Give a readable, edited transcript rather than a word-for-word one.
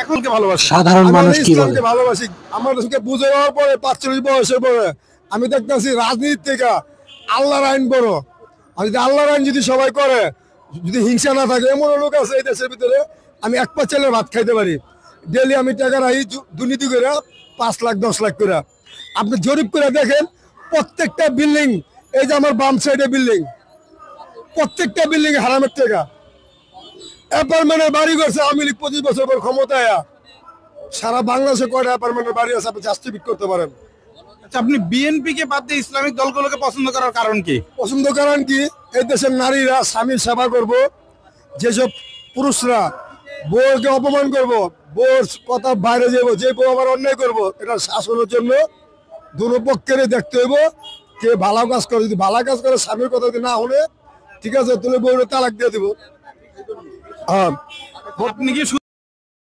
এখন কে ভালোবাসি? সাধারণ মানুষ কি বলে? ইসলামকে ভালোবাসি। আমার দেশকে বুঝে যাওয়ার পরে 45 বয়সের পরে আমি দেখতেছি রাজনীতি থেকে আল্লাহর আইন বড়। আর যদি আল্লাহর আইন যদি সবাই করে, যদি হিংসা না থাকে, এমন লোক আছে এই দেশের ভিতরে, আমি এক পা চালের ভাত খাইতে পারি। ডেলি আমি টাকা রাখি দুর্নীতি করে 5 লাখ 10 লাখ করে। আপনি জরিপ করে দেখেন প্রত্যেকটা বিল্ডিং, এই যে আমার বাম সাইডে বিল্ডিং, প্রত্যেকটা বিল্ডিং হারামের টাকা। অ্যাপার্টমেন্টের বাড়ি করছে আওয়ামী লীগ 25 বছর পর ক্ষমতায়। সারা বাংলাদেশে কয়টা অ্যাপার্টমেন্টের বাড়ি আছে আপনি জাস্টিফিক করতে পারেন? আচ্ছা, আপনি বিএনপি কে বাদ দিয়ে ইসলামিক দলগুলোকে পছন্দ করার কারণ কি? পছন্দ করেন কি? এই দেশের নারীরা স্বামীর সেবা করব, যেসব পুরুষরা বউকে অপমান করব, বউর কথা বাইরে যাবো, যে বউ আবার অন্যায় করব, এটা শাসনের জন্য দুনো পক্ষেরই দেখতে হইব কে ভালো কাজ করে। যদি ভালো কাজ করে, স্বামীর কথা যদি না হলে, ঠিক আছে, তাহলে বউরে তালাক দিয়ে দিব। হ্যাঁ। আপনি কি